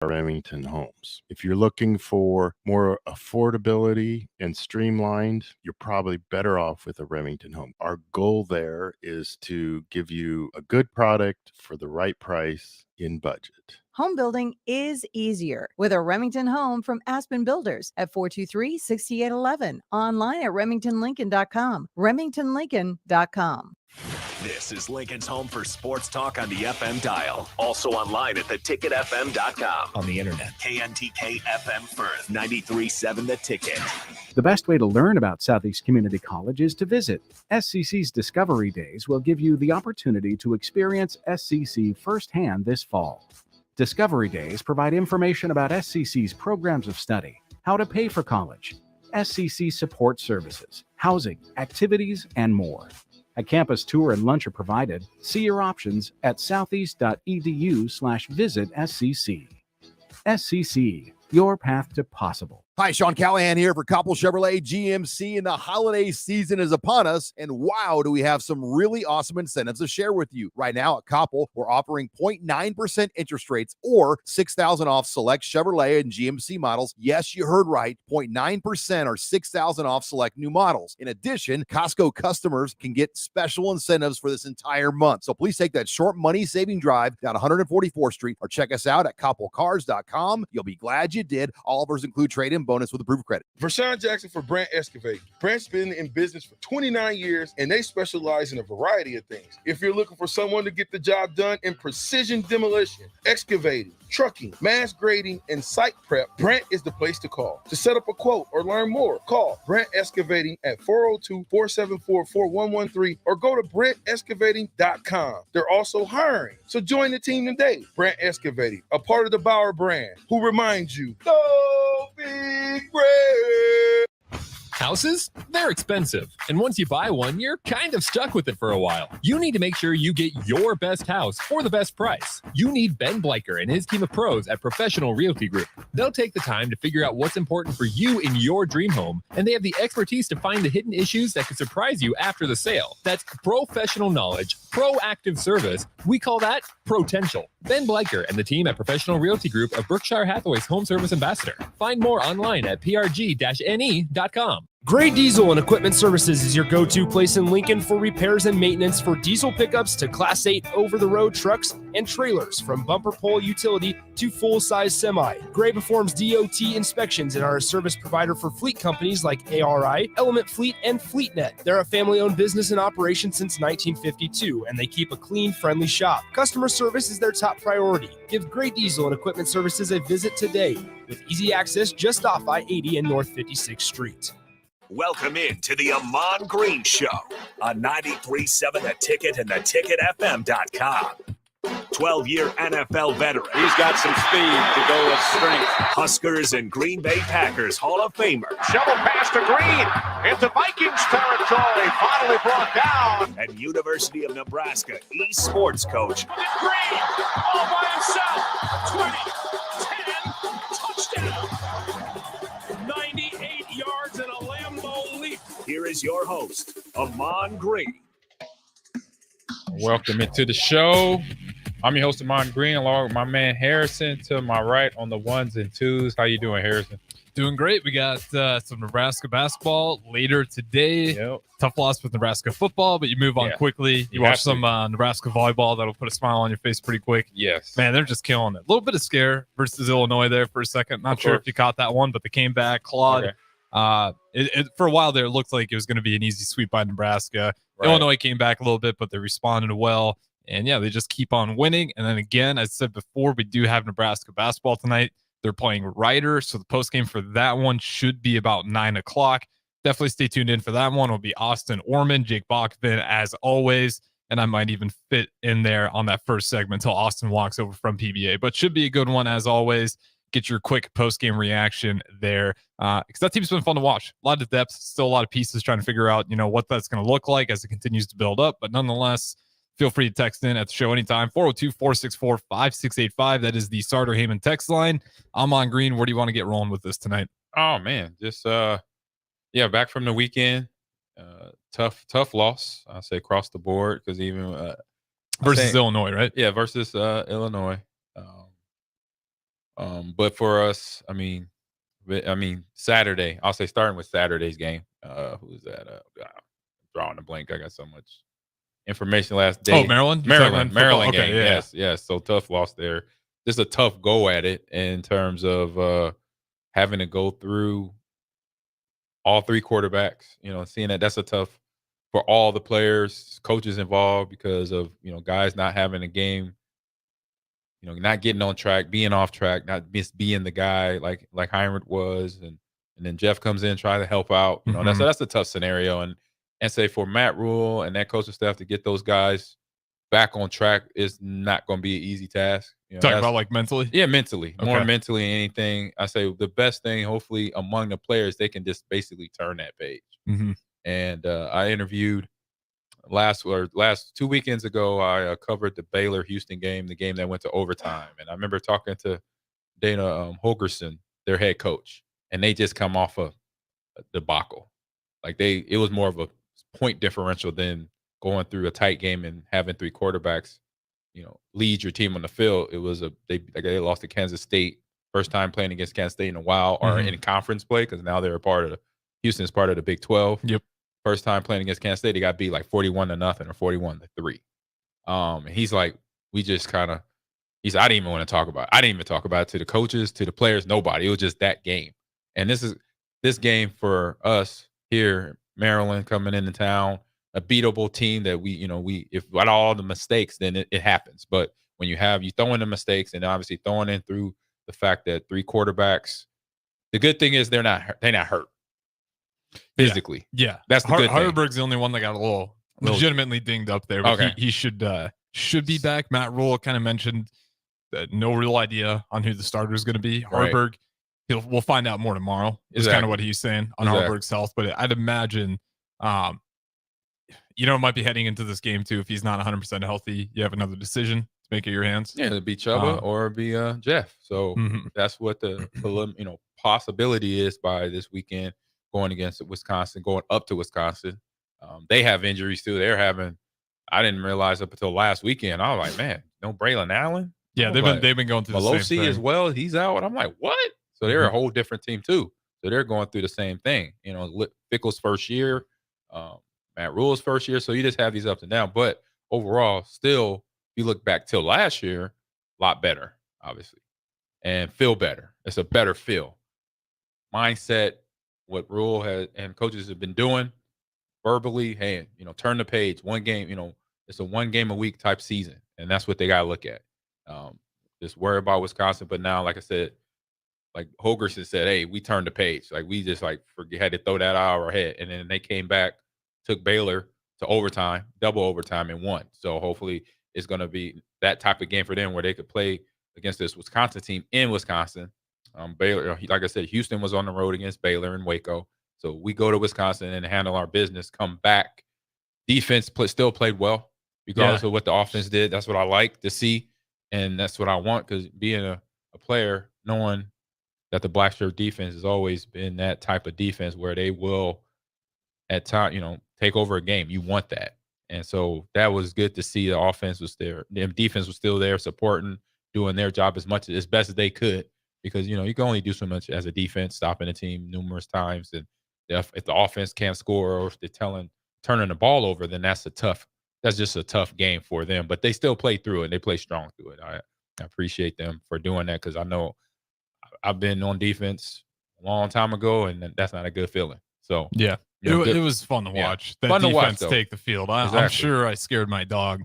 Remington Homes. If you're looking for more affordability and streamlined, you're probably better off with a Remington home. Our goal there is to give you a good product for the right price in budget. Home building is easier with a Remington home from Aspen Builders at 423-6811. Online at remingtonlincoln.com. remingtonlincoln.com. This is Lincoln's home for sports talk on the FM dial. Also online at theticketfm.com. On the internet, KNTK FM Firth, 93.7 The Ticket. The best way to learn about Southeast Community College is to visit. SCC's Discovery Days will give you the opportunity to experience SCC firsthand this fall. Discovery Days provide information about SCC's programs of study, how to pay for college, SCC support services, housing, activities, and more. A campus tour and lunch are provided. See your options at southeast.edu/visit SCC. SCC, your path to possible. Hi, Sean Callahan here for Koppel Chevrolet GMC, and the holiday season is upon us. And wow, do we have some really awesome incentives to share with you. Right now at Koppel, we're offering 0.9% interest rates or $6,000 off select Chevrolet and GMC models. Yes, you heard right, 0.9% or $6,000 off select new models. In addition, Costco customers can get special incentives for this entire month. So please take that short money-saving drive down 144th Street or check us out at koppelcars.com. You'll be glad you did. All offers include trade-in bonus with approved credit. Vershawn Jackson for Brandt Excavating. Brandt's been in business for 29 years, and they specialize in a variety of things. If you're looking for someone to get the job done in precision demolition, excavating, trucking, mass grading, and site prep, Brandt is the place to call. To set up a quote or learn more, call Brandt Excavating at 402-474-4113 or go to BrandtExcavating.com. They're also hiring, so join the team today. Brandt Excavating, a part of the Bauer brand, who reminds you, go big red. Houses? They're expensive. And once you buy one, you're kind of stuck with it for a while. You need to make sure you get your best house for the best price. You need Ben Bleicher and his team of pros at Professional Realty Group. They'll take the time to figure out what's important for you in your dream home, and they have the expertise to find the hidden issues that could surprise you after the sale. That's professional knowledge, proactive service. We call that potential. Ben Bleicher and the team at Professional Realty Group of Berkshire Hathaway's home service ambassador. Find more online at prg-ne.com. Gray Diesel and Equipment Services is your go-to place in Lincoln for repairs and maintenance for diesel pickups to Class 8 over-the-road trucks and trailers, from bumper pole utility to full-size semi. Gray performs DOT inspections and are a service provider for fleet companies like ARI, Element Fleet, and FleetNet. They're a family-owned business in operation since 1952, and they keep a clean, friendly shop. Customer service is their top priority. Give Gray Diesel and Equipment Services a visit today with easy access just off I-80 and North 56th Street. Welcome in to the Ahman Green Show on 93.7 The Ticket and theticketfm.com. 12-year NFL veteran. He's got some speed to go with strength. Huskers and Green Bay Packers Hall of Famer. Shovel pass to Green into Vikings territory. Finally brought down. And University of Nebraska esports coach. Green all by himself. 20, 10, touchdown. 98 yards and a Lambeau leap. Here is your host, Ahman Green. Welcome into the show. I'm your host, Ahman Green, along with my man Harrison to my right on the ones and twos. How you doing, Harrison? Doing great. We got some Nebraska basketball later today. Yep. Tough loss with Nebraska football, but you move on quickly. You watch some Nebraska volleyball. That'll put a smile on your face pretty quick. Yes. Man, they're just killing it. A little bit of scare versus Illinois there for a second. Not sure if you caught that one, but they came back, clawed. Okay. For a while there, it looked like it was going to be an easy sweep by Nebraska. Right. Illinois came back a little bit, but they responded well. And, yeah, they just keep on winning. And then, again, as I said before, we do have Nebraska basketball tonight. They're playing Rider, so the postgame for that one should be about 9 o'clock. Definitely stay tuned in for that one. It'll be Austin Orman, Jake Bachman, as always. And I might even fit in there on that first segment until Austin walks over from PBA. But should be a good one, as always. Get your quick postgame reaction there. Because that team's been fun to watch. A lot of depth, still a lot of pieces trying to figure out, what that's going to look like as it continues to build up. But nonetheless, feel free to text in at the show anytime. 402-464-5685. That is the Sartor Heyman text line. I'm on Green. Where do you want to get rolling with this tonight? Oh, man. Just, back from the weekend. Tough loss, I say, across the board. Because even versus Illinois, right? Yeah, versus Illinois. But for us, Saturday. I'll say starting with Saturday's game. Who's that? I'm drawing a blank. I got so much information last day. Oh, Maryland? Maryland Okay, game. yeah. Yes. So tough loss there. Just a tough go at it in terms of having to go through all three quarterbacks. Seeing that's a tough for all the players, coaches involved because of guys not having a game. Not getting on track, being off track, not being the guy like Heinrich was, and then Jeff comes in trying to help out. That's a tough scenario, and say for Matt Rule and that coaching staff to get those guys back on track is not going to be an easy task. Talking about like mentally? Yeah, mentally, more Okay. mentally than anything. I say the best thing, hopefully, among the players, they can just basically turn that page. Mhm. And I interviewed last 2 weekends ago. I covered the Baylor Houston game, the game that went to overtime, and I remember talking to Dana Holgerson, their head coach, and they just come off a debacle. It was more of a point differential than going through a tight game and having three quarterbacks, lead your team on the field. It was they lost to Kansas State, first time playing against Kansas State in a while, or in conference play because now they're Houston's part of the Big 12. Yep. First time playing against Kansas State, they got beat like 41-0 or 41-3. And he's like, we just kind of, I didn't even want to talk about it. I didn't even talk about it to the coaches, to the players, nobody. It was just that game. And this game for us here, Maryland coming into town, a beatable team that if without all the mistakes, then it happens. But when you throw in the mistakes and obviously throwing in through the fact that three quarterbacks, the good thing is they're not hurt physically. Yeah. That's the good thing. Harburg's the only one that got a little legitimately dinged up there. But Okay. he should be back. Matt Rule kind of mentioned that no real idea on who the starter is going to be. Right. Harburg, we'll find out more tomorrow. Is kind of what he's saying on Harburg's health. But I'd imagine, it might be heading into this game too. If he's not 100% healthy, you have another decision to make it your hands. Yeah, it'd be Chuba or it'd be Jeff. So that's what the possibility is by this weekend going against Wisconsin, going up to Wisconsin. They have injuries too. I didn't realize up until last weekend. I was like, man, no Braylon Allen. Yeah, they've been going through the same thing. Pelosi as well. He's out. I'm like, what? So they're a whole different team too. So they're going through the same thing. Fickle's first year, Matt Rule's first year. So you just have these ups and downs. But overall, still, if you look back till last year, a lot better, obviously, and feel better. It's a better feel. Mindset, what Rule and coaches have been doing verbally. Hey, turn the page. One game. It's a one game a week type season, and that's what they got to look at. Just worry about Wisconsin, but now, like I said, like Holgerson said, hey, we turned the page. Like we just had to throw that out of our head, and then they came back, took Baylor to overtime, double overtime, and won. So hopefully it's going to be that type of game for them where they could play against this Wisconsin team in Wisconsin. Baylor, like I said, Houston was on the road against Baylor in Waco. So we go to Wisconsin and handle our business, come back. Defense still played well, regardless of what the offense did. That's what I like to see, and that's what I want because being a player, knowing that the black shirt defense has always been that type of defense where they will, at time, take over a game. You want that. And so that was good to see. The offense was there. The defense was still there, supporting, doing their job as best as they could. Because, you can only do so much as a defense, stopping a team numerous times. And if the offense can't score or if they're turning the ball over, then that's just a tough game for them. But they still play through it. They play strong through it. I appreciate them for doing that because I know I've been on defense a long time ago, and that's not a good feeling. So, yeah. It was fun to watch. That fun defense to watch, take the field. Exactly. I'm sure I scared my dog.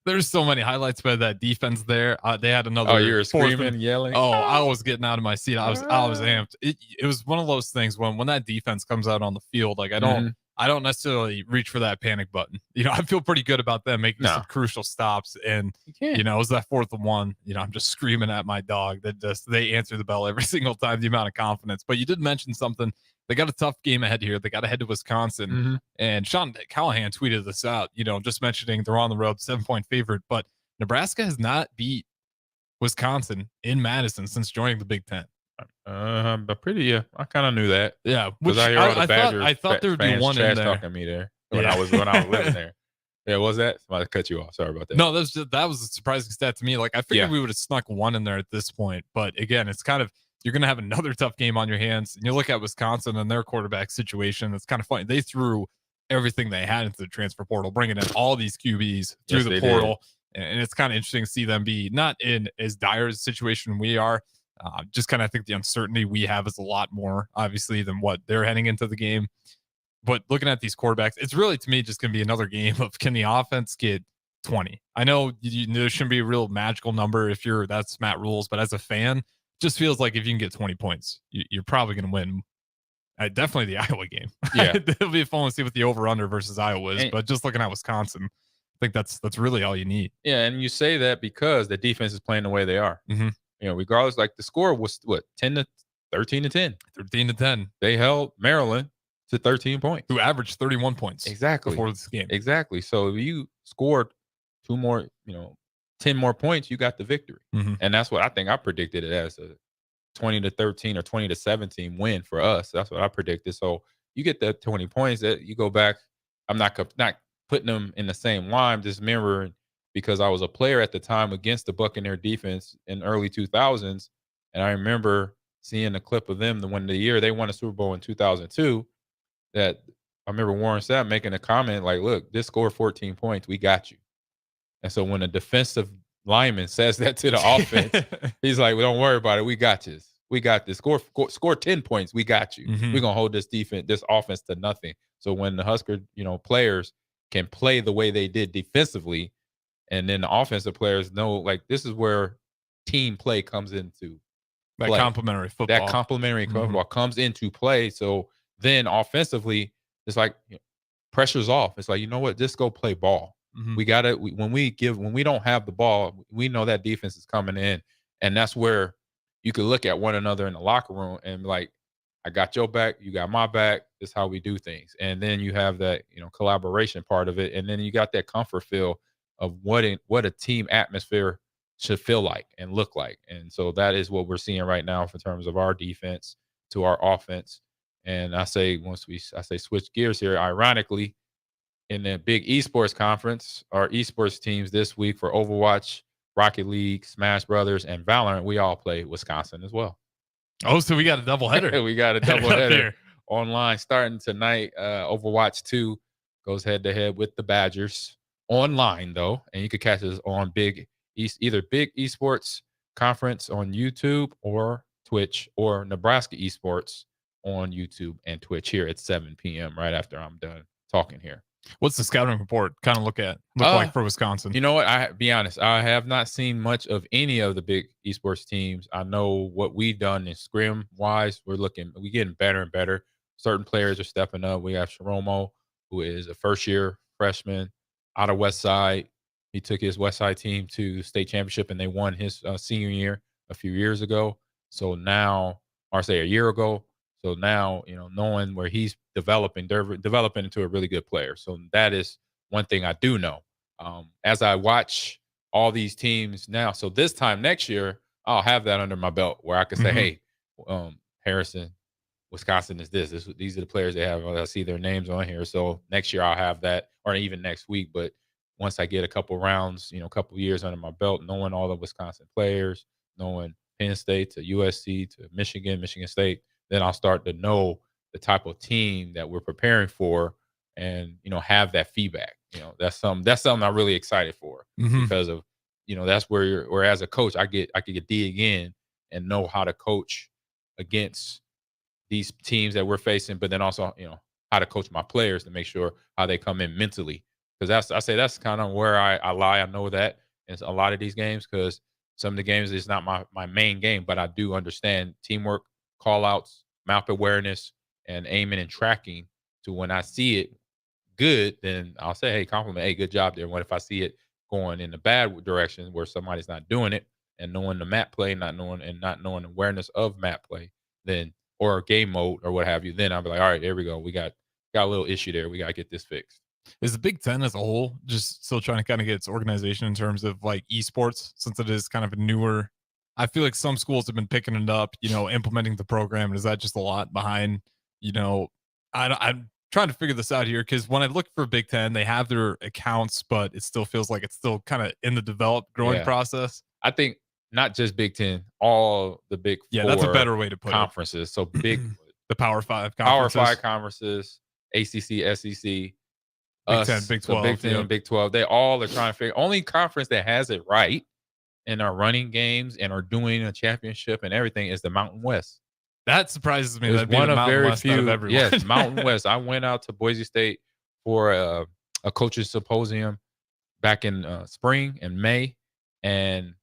There's so many highlights by that defense there. They had another. Oh, you were screaming, yelling. Oh, I was getting out of my seat. I was amped. It was one of those things when that defense comes out on the field. Like I don't necessarily reach for that panic button. I feel pretty good about them making some crucial stops. And it was that 4th and 1. I'm just screaming at my dog that they answer the bell every single time. The amount of confidence. But you did mention something. They got a tough game ahead here. They got to head to Wisconsin. And Sean Callahan tweeted this out, just mentioning they're on the road, 7-point favorite. But Nebraska has not beat Wisconsin in Madison since joining the Big Ten. But pretty, I kind of knew that. Yeah. Because I hear all the Badgers I thought there would be one in there. talking me there when I was living there. Yeah, was that? Somebody cut you off. Sorry about that. No, that was a surprising stat to me. Like, I figured we would have snuck one in there at this point. But again, it's kind of, you're going to have another tough game on your hands. And you look at Wisconsin and their quarterback situation. It's kind of funny. They threw everything they had into the transfer portal, bringing in all these QBs through the portal. And it's kind of interesting to see them be not in as dire a situation we are. Just kind of think the uncertainty we have is a lot more, obviously, than what they're heading into the game. But looking at these quarterbacks, it's really, to me, just going to be another game of, can the offense get 20? I know there shouldn't be a real magical number if that's Matt Rules, but as a fan, it just feels like if you can get 20 points, you're probably going to win. Definitely the Iowa game. Yeah. It'll be fun to see what the over-under versus Iowa is, but just looking at Wisconsin, I think that's really all you need. Yeah, and you say that because the defense is playing the way they are. Mm-hmm. You know, regardless, like the score was what, 13 to 10. 13 to 10. They held Maryland to 13 points. Who averaged 31 points before this game. Exactly. So if you scored 10 more points, you got the victory. Mm-hmm. And that's what I think I predicted it as, a 20 to 13 or 20 to 17 win for us. That's what I predicted. So you get that 20 points, that you go back. I'm not putting them in the same line, just mirroring, because I was a player at the time against the Buccaneer defense in early 2000s. And I remember seeing a clip of them the year they won a Super Bowl in 2002, that I remember Warren Sapp making a comment like, look, this scored 14 points. We got you. And so when a defensive lineman says that to the offense, he's like, well, don't worry about it. We got this. We got this. Score 10 points. We got you. Mm-hmm. We're going to hold this offense to nothing. So when the Husker, players can play the way they did defensively, and then the offensive players know, like, this is where team play comes into that play. Complementary football. That complementary football comes into play. So then offensively, it's like, pressure's off. It's like, you know what? Just go play ball. Mm-hmm. We got to, when we don't have the ball, we know that defense is coming in. And that's where you could look at one another in the locker room and be like, I got your back, you got my back. This is how we do things. And then you have that, collaboration part of it. And then you got that comfort feel of what a team atmosphere should feel like and look like. And so that is what we're seeing right now in terms of our defense to our offense. And I say, switch gears here, ironically, in the big esports conference, our esports teams this week for Overwatch, Rocket League, Smash Brothers, and Valorant, we all play Wisconsin as well. Oh, so we got a doubleheader. We got a doubleheader online starting tonight. Overwatch 2 goes head-to-head with the Badgers online, though, and you can catch us on either Big Esports Conference on YouTube or Twitch, or Nebraska Esports on YouTube and Twitch here at 7 p.m. right after I'm done talking here. What's the scouting report kind of look like for Wisconsin? You know what? Be honest, I have not seen much of any of the big esports teams. I know what we've done in scrim wise. We're getting better and better. Certain players are stepping up. We have Sharomo, who is a first-year freshman out of West Side. He took his West Side team to the state championship, and they won his senior year a few years ago. So now, or say a year ago. So now, knowing where he's developing into a really good player. So that is one thing I do know. As I watch all these teams now, so this time next year, I'll have that under my belt where I can say, hey, Harrison, Wisconsin is this. These are the players they have. I see their names on here. So next year I'll have that, or even next week. But once I get a couple rounds, a couple years under my belt, knowing all the Wisconsin players, knowing Penn State to USC to Michigan State, then I'll start to know the type of team that we're preparing for, and have that feedback. That's something I'm really excited for, because of that's where as a coach I could dig in and know how to coach against these teams that we're facing, but then also how to coach my players to make sure how they come in mentally, because that's kind of where I lie. I know that in a lot of these games, because some of the games is not my main game, but I do understand teamwork, call outs, map awareness, and aiming and tracking to when I see it good, then I'll say, hey, compliment, hey, good job there. What if I see it going in the bad direction where somebody's not doing it, and knowing the map play, not knowing awareness of map play, then, or game mode or what have you, then I'll be like, all right, there we go. We got a little issue there. We got to get this fixed. Is the Big Ten as a whole just still trying to kind of get its organization in terms of like esports, since it is kind of a newer? I feel like some schools have been picking it up, implementing the program. Is that just a lot behind, I'm trying to figure this out here because when I look for Big Ten, they have their accounts, but it still feels like it's still kind of in the growing process. I think not just Big Ten, all the big Yeah, four that's a better way to put conferences. So big, the Power Five Power conferences. 5 conferences, ACC, SEC, Big us, 10, Big 12, so Big 10, Big 12. They all are trying to figure. Only conference that has it right and are running games and are doing a championship and everything is the Mountain West. That surprises me. It's That'd be one the of Mountain very West out of few. everyone. Yes, Mountain West. I went out to Boise State for a coaches symposium back in spring and May, and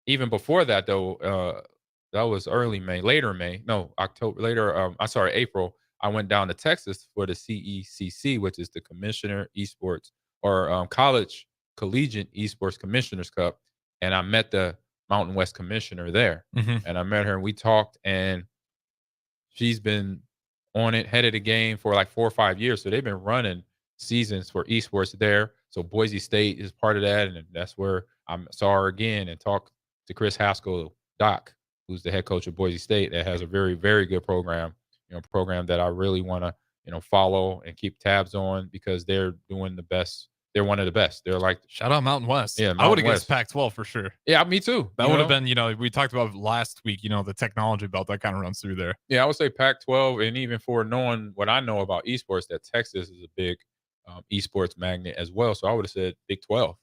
even before that though, that was early May, later May, no October, later. I'm sorry, April. I went down to Texas for the CECC, which is the Commissioner Esports or College Collegiate Esports Commissioners Cup, and I met the Mountain West Commissioner there, and I met her and we talked, and she's been on it, head of the game for like 4 or 5 years. So they've been running seasons for esports there. So Boise State is part of that, and that's where I saw her again and talked to Chris Haskell, Doc, who's the head coach of Boise State, that has a very, very good program. Program that I really want to follow and keep tabs on because they're doing the best. They're one of the best. They're like shout out Mountain West. Yeah, I would have West. guessed Pac-12 for sure. Yeah, me too. That would have been, we talked about last week, the technology belt that kind of runs through there. Yeah, I would say Pac-12, and even for knowing what I know about esports, that Texas is a big esports magnet as well. So I would have said Big 12,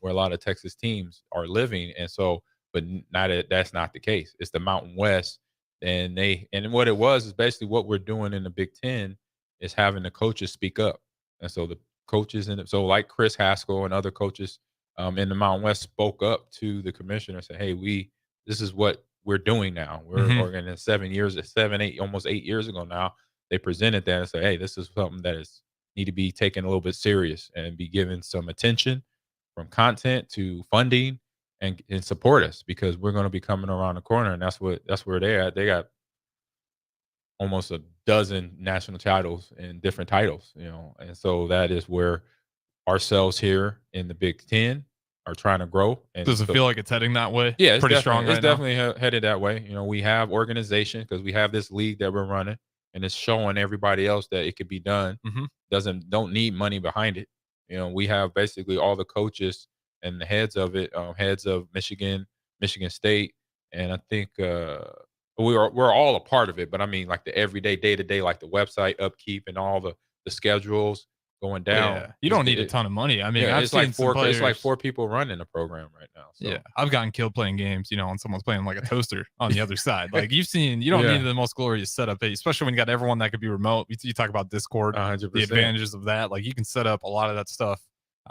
where a lot of Texas teams are living. And so, but that's not the case. It's the Mountain West. And what it was is basically what we're doing in the Big 10 is having the coaches speak up. And so the coaches so like Chris Haskell and other coaches in the Mountain West spoke up to the commissioner and said, hey, this is what we're doing now. We're organizing 7, 8, almost 8 years ago now. They presented that and said, hey, this is something that need to be taken a little bit serious and be given some attention from content to funding and support us because we're going to be coming around the corner. And that's where they're at. They got almost a dozen national titles and different titles, and so that is where ourselves here in the Big 10 are trying to grow. And does it feel like it's heading that way? Yeah, pretty strong. It's definitely headed that way. We have organization because we have this league that we're running, and it's showing everybody else that it could be done. Don't need money behind it. We have basically all the coaches and the heads of it, heads of Michigan State, and I think we're all a part of it. But I mean, like the everyday, day to day, like the website upkeep and all the schedules going down. Yeah. You don't need a ton of money. I mean, it's like four people running the program right now. So. Yeah, I've gotten killed playing games, and someone's playing like a toaster on the other side. Like you don't need the most glorious setup, especially when you got everyone that could be remote. You talk about Discord, 100%. The advantages of that. Like you can set up a lot of that stuff.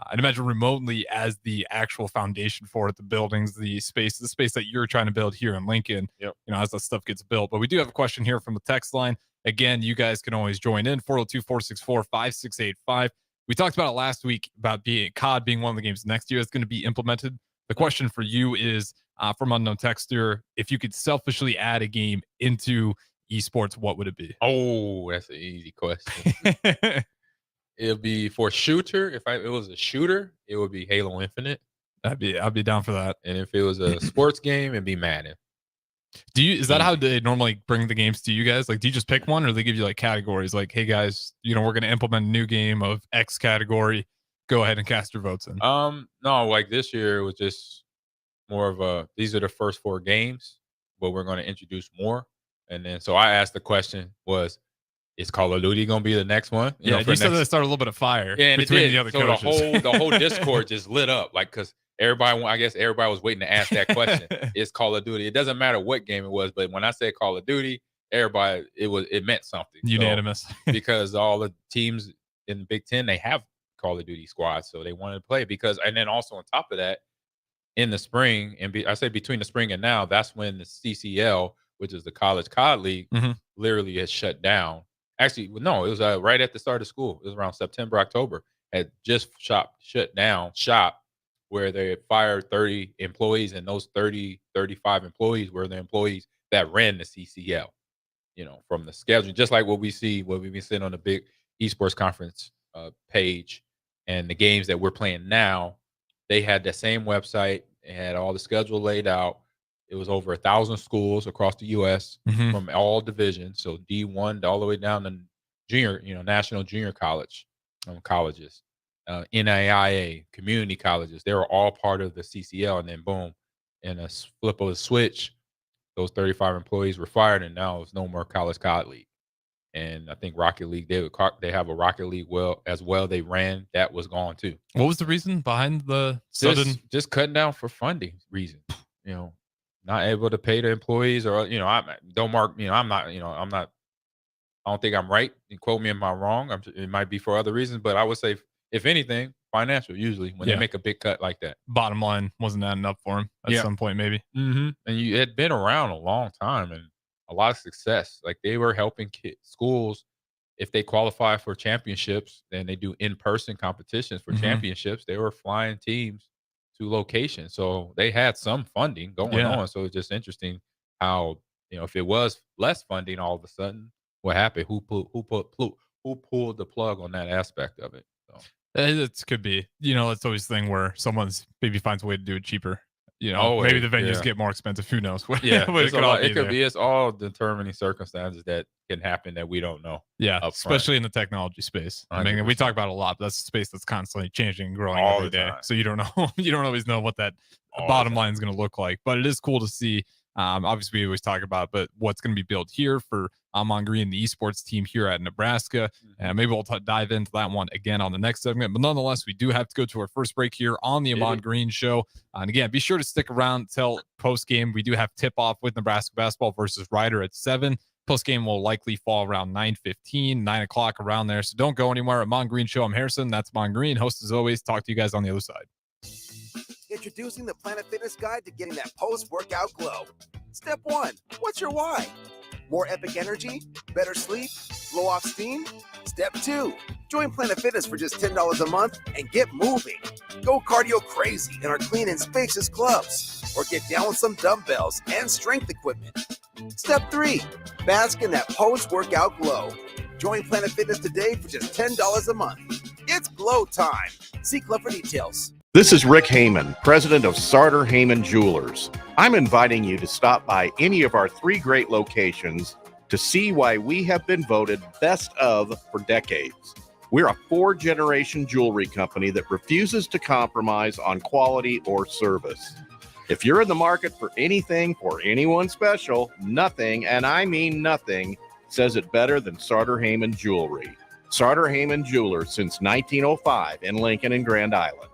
I'd imagine remotely as the actual foundation for it, the buildings, the space that you're trying to build here in Lincoln, as that stuff gets built. But we do have a question here from the text line. Again, you guys can always join in 402-464-5685. We talked about it last week about COD being one of the games next year that's going to be implemented. The question for you is from unknown texter, if you could selfishly add a game into esports, what would it be? Oh, that's an easy question. It'll be for shooter. If it was a shooter, it would be Halo Infinite. I'd be down for that. And if it was a sports game, it'd be Madden. Is that how they normally bring the games to you guys? Like, do you just pick one, or do they give you like categories? Like, hey guys, we're going to implement a new game of X category. Go ahead and cast your votes in. No, like this year it was just more of these are the first 4 games, but we're going to introduce more. And then so I asked the question is Call of Duty going to be the next one? You said that started a little bit of fire between the other coaches. The whole Discord just lit up, like, because everybody was waiting to ask that question. Is Call of Duty? It doesn't matter what game it was, but when I said Call of Duty, everybody, it meant something. Unanimous. So, because all the teams in the Big 10, they have Call of Duty squads, so they wanted to play and then also on top of that, in the spring, I say between the spring and now, that's when the CCL, which is the College COD League, literally has shut down. Actually, no, it was right at the start of school. It was around September, October. Had just shut down shop where they had fired 30 employees, and those 35 employees were the employees that ran the CCL, from the schedule, just like what we've been seeing on the big esports conference page and the games that we're playing now. They had the same website. It had all the schedule laid out. It was over 1,000 schools across the U.S. from all divisions. So D1 all the way down to national junior colleges, NAIA, community colleges. They were all part of the CCL, and then boom, in a flip of a switch, those 35 employees were fired, and now it's no more College Cod League. And I think Rocket League, they have a Rocket League as well. They ran, that was gone too. What was the reason behind the sudden? Just cutting down for funding reasons. Not able to pay the employees, or I'm not. I don't think I'm right. You quote me if I'm wrong. It might be for other reasons, but I would say, if anything, financial. Usually, when they make a big cut like that, bottom line wasn't adding up for him at some point, maybe. Mm-hmm. And you had been around a long time and a lot of success. Like, they were helping schools, if they qualify for championships, then they do in-person competitions for championships. They were flying teams to locations, so they had some funding going on. So it's just interesting how, if it was less funding, all of a sudden, what happened? Who pulled the plug on that aspect of it? So it could be, it's always the thing where someone's maybe finds a way to do it cheaper. Maybe the venues get more expensive. Who knows? It's all determining circumstances that can happen that we don't know. Yeah, especially in the technology space. 100%. I mean, we talk about it a lot, but that's a space that's constantly changing and growing every day. So you don't know, you don't always know what that bottom line is going to look like. But it is cool to see. Obviously, we always talk about, but what's going to be built here for Ahman Green, the esports team here at Nebraska. And maybe we'll dive into that one again on the next segment. But nonetheless, we do have to go to our first break here on the Ahman Green Show. And again, be sure to stick around till post game. We do have tip off with Nebraska basketball versus Rider at 7. Post game will likely fall around 9:15, 9 o'clock around there. So don't go anywhere. Ahman Green Show. I'm Harrison. That's Ahman Green. Host as always. Talk to you guys on the other side. Introducing the Planet Fitness Guide to getting that post-workout glow. Step 1, what's your why? More epic energy? Better sleep? Blow off steam? Step 2, join Planet Fitness for just $10 a month and get moving. Go cardio crazy in our clean and spacious clubs, or get down with some dumbbells and strength equipment. Step 3, bask in that post-workout glow. Join Planet Fitness today for just $10 a month. It's glow time. See Club for details. This is Rick Heyman, president of Sartor Heyman Jewelers. I'm inviting you to stop by any of our 3 great locations to see why we have been voted best of for decades. We're a 4-generation jewelry company that refuses to compromise on quality or service. If you're in the market for anything for anyone special, nothing, and I mean nothing, says it better than Sartor Heyman Jewelry. Sartor Heyman Jewelers since 1905 in Lincoln and Grand Island.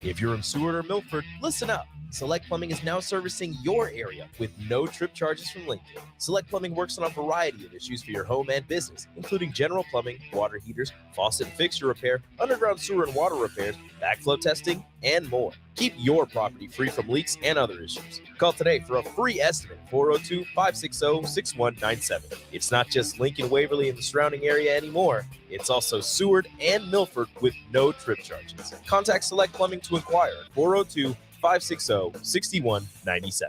If you're in Seward or Milford, listen up. Select Plumbing is now servicing your area with no trip charges from Lincoln. Select Plumbing works on a variety of issues for your home and business, including general plumbing, water heaters, faucet and fixture repair, underground sewer and water repairs, backflow testing, and more. Keep your property free from leaks and other issues. Call today for a free estimate, 402-560-6197. It's not just Lincoln, Waverly, and the surrounding area anymore. It's also Seward and Milford with no trip charges. Contact Select Plumbing to inquire at 402-560-6197.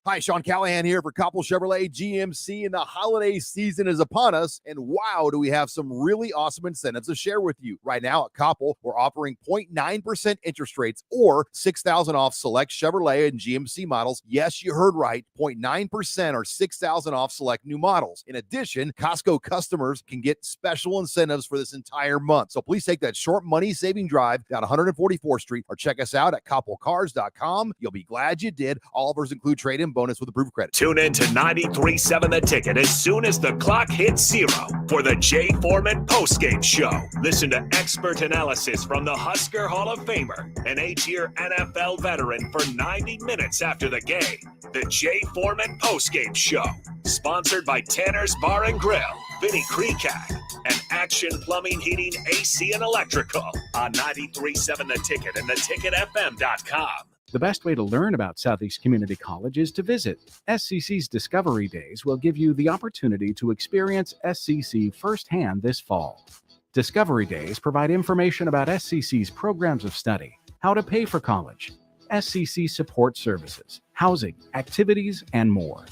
Hi, Sean Callahan here for Koppel Chevrolet GMC, and the holiday season is upon us. And wow, do we have some really awesome incentives to share with you. Right now at Koppel, we're offering 0.9% interest rates or $6,000 off select Chevrolet and GMC models. Yes, you heard right, 0.9% or $6,000 off select new models. In addition, Costco customers can get special incentives for this entire month. So please take that short money-saving drive down 144th Street or check us out at koppelcars.com. You'll be glad you did. All offers include trade-in bonus with approved credit. Tune in to 93.7 The Ticket as soon as the clock hits 0 for the Jay Foreman postgame show. Listen to expert analysis from the Husker Hall of Famer, an 8-year NFL veteran for 90 minutes after the game. The Jay Foreman postgame show, sponsored by Tanner's Bar and Grill, Vinny Kreekak, and Action Plumbing, Heating, AC, and Electrical on 93.7 The Ticket and theticketfm.com. The best way to learn about Southeast Community College is to visit. SCC's Discovery Days will give you the opportunity to experience SCC firsthand this fall. Discovery Days provide information about SCC's programs of study, how to pay for college, SCC support services, housing, activities, and more.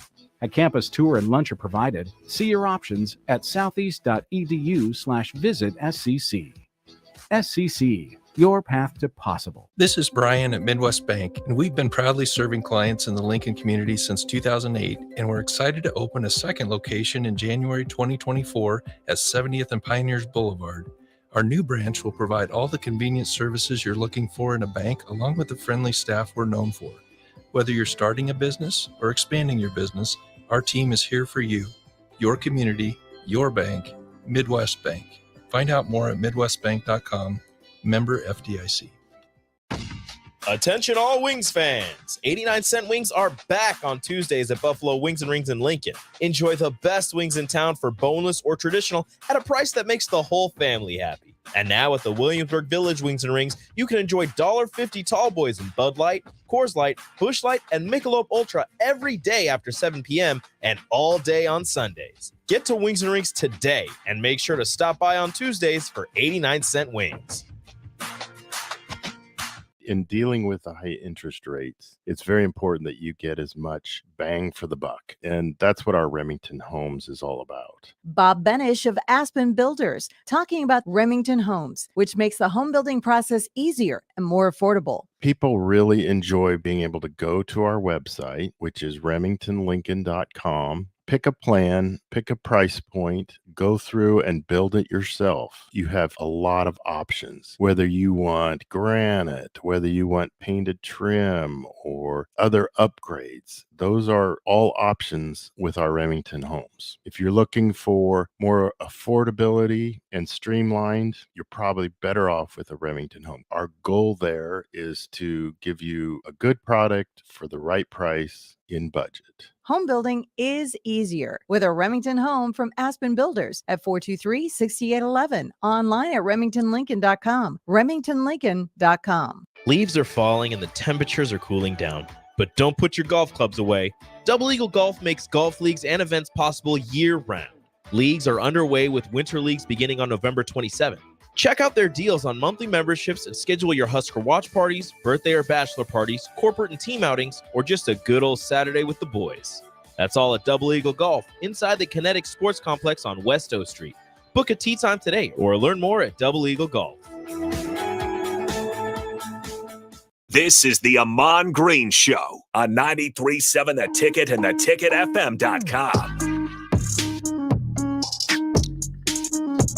A campus tour and lunch are provided. See your options at southeast.edu/visit SCC. SCC, your path to possible. This is Brian at Midwest Bank, and we've been proudly serving clients in the Lincoln community since 2008, and we're excited to open a second location in January 2024 at 70th and Pioneers Boulevard. Our new branch will provide all the convenient services you're looking for in a bank, along with the friendly staff we're known for. Whether you're starting a business or expanding your business, our team is here for you. Your community, your bank, Midwest Bank. Find out more at midwestbank.com, member FDIC. Attention all Wings fans. 89-cent wings are back on Tuesdays at Buffalo Wings and Rings in Lincoln. Enjoy the best wings in town for boneless or traditional at a price that makes the whole family happy. And now at the Williamsburg Village Wings and Rings, you can enjoy $1.50 tall boys in Bud Light, Coors Light, Busch Light, and Michelob Ultra every day after 7 p.m. and all day on Sundays. Get to Wings and Rings today and make sure to stop by on Tuesdays for 89-cent wings. In dealing with the high interest rates, it's very important that you get as much bang for the buck. And that's what our Remington Homes is all about. Bob Benish of Aspen Builders, talking about Remington Homes, which makes the home building process easier and more affordable. People really enjoy being able to go to our website, which is remingtonlincoln.com, pick a plan, pick a price point, go through and build it yourself. You have a lot of options, whether you want granite, whether you want painted trim or other upgrades. Those are all options with our Remington Homes. If you're looking for more affordability and streamlined, you're probably better off with a Remington Home. Our goal there is to give you a good product for the right price in budget. Home building is easier with a Remington Home from Aspen Builders at 423-6811. Online at remingtonlincoln.com. remingtonlincoln.com. Leaves are falling and the temperatures are cooling down. But don't put your golf clubs away. Double Eagle Golf makes golf leagues and events possible year-round. Leagues are underway with winter leagues beginning on November 27th. Check out their deals on monthly memberships and schedule your Husker watch parties, birthday or bachelor parties, corporate and team outings, or just a good old Saturday with the boys. That's all at Double Eagle Golf, inside the Kinetic Sports Complex on West O Street. Book a tee time today or learn more at Double Eagle Golf. This is the Ahman Green Show on 93.7 The Ticket and theticketfm.com.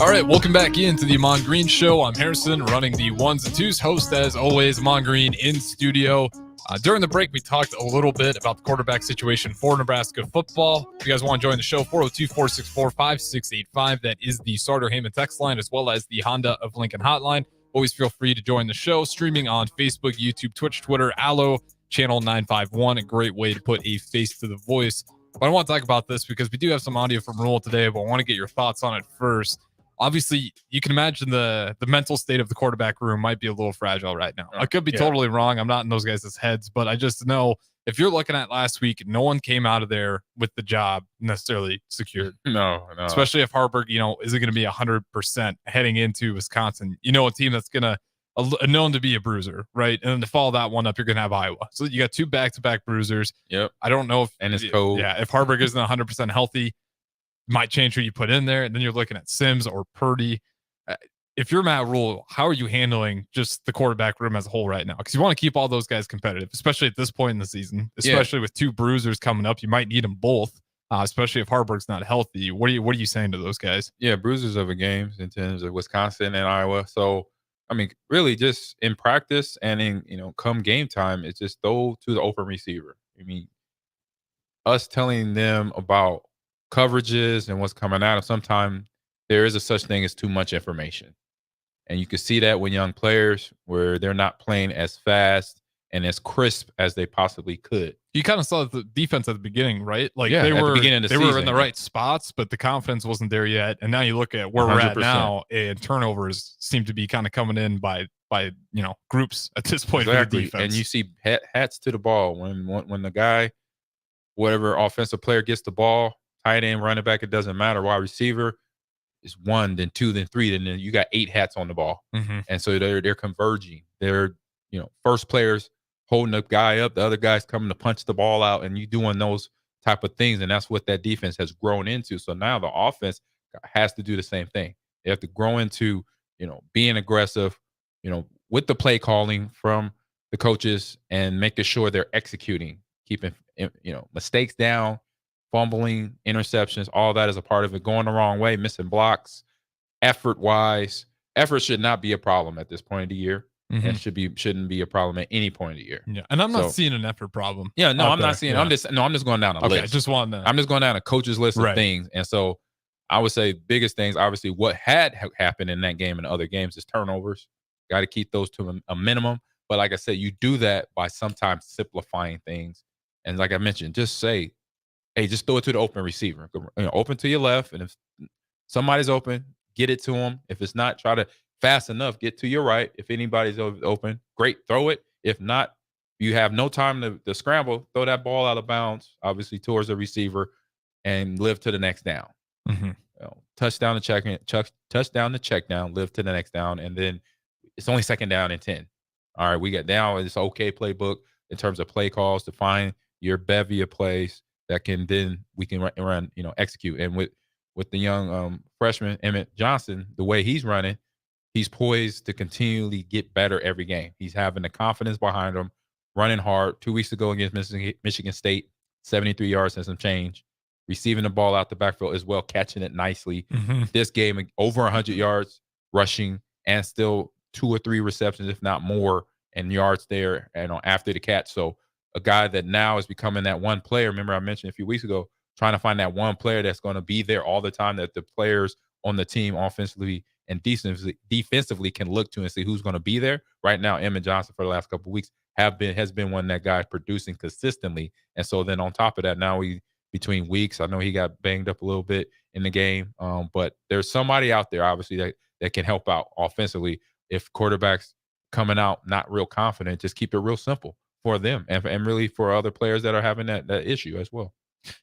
All right, welcome back into the Ahman Green Show. I'm Harrison, running the ones and twos. Host, as always, Ahman Green in studio. During the break, we talked a little bit about the quarterback situation for Nebraska football. If you guys want to join the show, 402-464-5685. That is the Sartor Heyman text line, as well as the Honda of Lincoln hotline. Always feel free to join the show. Streaming on Facebook, YouTube, Twitch, Twitter, Allo, Channel 951. A great way to put a face to the voice. But I want to talk about this because we do have some audio from Rule today, but I want to get your thoughts on it first. Obviously, you can imagine the mental state of the quarterback room might be a little fragile right now. I could be totally wrong. I'm not in those guys' heads, but I just know if you're looking at last week, no one came out of there with the job necessarily secured. No. Especially if Harburg, isn't going to be 100% heading into Wisconsin. A team that's going to known to be a bruiser, right? And then to follow that one up, you're going to have Iowa. So you got two back-to-back bruisers. Yep. I don't know if and it's cold. Yeah, if Harburg isn't 100% healthy, might change who you put in there. And then you're looking at Sims or Purdy. If you're Matt Rule, how are you handling just the quarterback room as a whole right now? Because you want to keep all those guys competitive, especially at this point in the season, especially with two bruisers coming up. You might need them both, especially if Harburg's not healthy. What are you saying to those guys? Yeah, bruisers of a game in terms of Wisconsin and Iowa. So, really just in practice and in, come game time, it's just throw to the open receiver. Us telling them about coverages and what's coming out of, sometimes there is a such thing as too much information. And you can see that with young players where they're not playing as fast and as crisp as they possibly could. You kind of saw the defense at the beginning, right? Like they were at the beginning of the they season, were in the right spots, but the confidence wasn't there yet. And now you look at where we're at 100%. now, and turnovers seem to be kind of coming in by groups at this point for the defense. And you see hats to the ball when the guy, whatever offensive player gets the ball, tight end, running back, it doesn't matter. Wide receiver is 1, then 2, then 3, then you got 8 hats on the ball. Mm-hmm. And so they're converging. They're, first players holding the guy up, the other guy's coming to punch the ball out, and you doing those type of things. And that's what that defense has grown into. So now the offense has to do the same thing. They have to grow into, being aggressive, with the play calling from the coaches and making sure they're executing, keeping mistakes down, fumbling, interceptions, all that is a part of it. Going the wrong way, missing blocks, effort should not be a problem at this point of the year, and shouldn't be a problem at any point of the year. Yeah, and I'm not seeing an effort problem. Yeah, no, out I'm there. not seeing. Yeah. I'm just going down a list. Just want to. I'm just going down a coach's list of things, and so I would say biggest things. Obviously, what had happened in that game and other games is turnovers. Got to keep those to a minimum. But like I said, you do that by sometimes simplifying things, and like I mentioned, just say, "Hey, just throw it to the open receiver. Open to your left, and if somebody's open, get it to them. If it's not, try to fast enough, get to your right. If anybody's open, great, throw it. If not, you have no time to scramble, throw that ball out of bounds, obviously towards the receiver, and live to the next down. Touchdown to check down, live to the next down, and then it's only second down and 10. All right, we got down. It's okay playbook in terms of play calls to find your bevy of plays that we can run, execute. And with the young freshman Emmett Johnson, the way he's running, he's poised to continually get better every game. He's having the confidence behind him, running hard. 2 weeks ago against Michigan State, 73 yards and some change, receiving the ball out the backfield as well, catching it nicely. This game, over 100 yards rushing and still 2 or 3 receptions, if not more, and yards there after the catch. So a guy that now is becoming that one player. Remember I mentioned a few weeks ago, trying to find that one player that's going to be there all the time, that the players on the team offensively and defensively can look to and see who's going to be there. Right now, Emmett Johnson for the last couple of weeks has been one that guy producing consistently. And so then on top of that, now between weeks, I know he got banged up a little bit in the game, but there's somebody out there obviously that can help out offensively. If quarterbacks coming out not real confident, just keep it real simple for them and really for other players that are having that issue as well.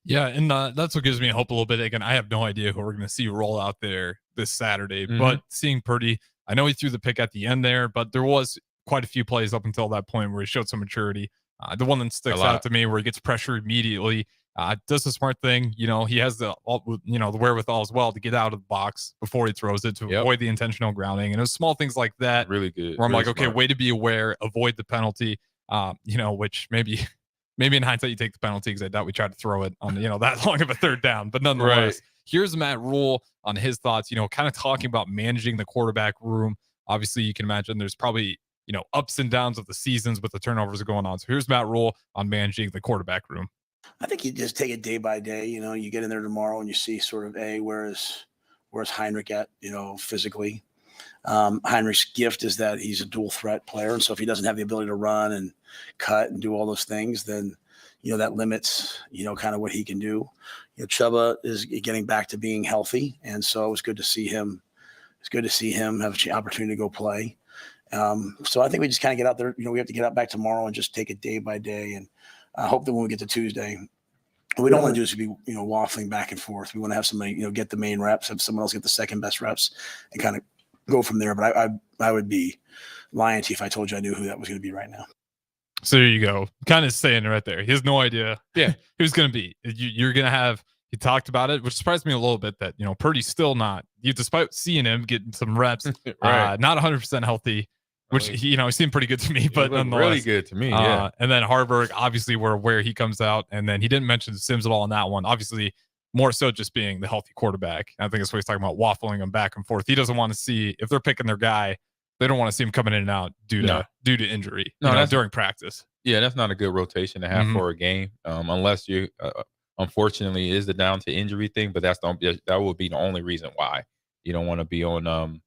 Yeah, and that's what gives me hope a little bit. Again, I have no idea who we're going to see roll out there this Saturday, but seeing Purdy, I know he threw the pick at the end there, but there was quite a few plays up until that point where he showed some maturity. The one that sticks out to me where he gets pressure immediately, does the smart thing. He has the wherewithal as well to get out of the box before he throws it to avoid the intentional grounding. And it was small things like that. Really good. Where I'm really like, okay, smart. way to be aware, avoid the penalty, which maybe in hindsight you take the penalty because I doubt we tried to throw it on, that long of a third down. But nonetheless, here's Matt Rule on his thoughts, kind of talking about managing the quarterback room. Obviously, you can imagine there's probably, ups and downs of the seasons with the turnovers going on. So here's Matt Rule on managing the quarterback room. I think you just take it day by day. You get in there tomorrow and you see sort of where's Heinrich at, physically. Heinrich's gift is that he's a dual threat player. And so if he doesn't have the ability to run and cut and do all those things, then, that limits, kind of what he can do. Chuba is getting back to being healthy. And so it was good to see him. It's good to see him have an opportunity to go play. So I think we just kind of get out there. We have to get out back tomorrow and just take it day by day. And I hope that when we get to Tuesday, what we don't want to do is be, waffling back and forth. We want to have somebody, get the main reps, have someone else get the second best reps and kind of go from there. But I would be lying to you if I told you I knew who that was going to be right now. So there you go. Kind of saying it right there. He has no idea who's going to be. You're going to have, he talked about it, which surprised me a little bit that, Purdy's still not, despite seeing him getting some reps, not 100% healthy, which, he seemed pretty good to me, but nonetheless. Really good to me, yeah. And then Harburg, obviously where he comes out. And then he didn't mention Sims at all in that one. Obviously, more so just being the healthy quarterback. I think that's what he's talking about, waffling him back and forth. He doesn't want to see, if they're picking their guy, they don't want to see him coming in and out due to injury during practice. Yeah, that's not a good rotation to have for a game, unless you, unfortunately, is the down to injury thing. But that would be the only reason why you don't want to be on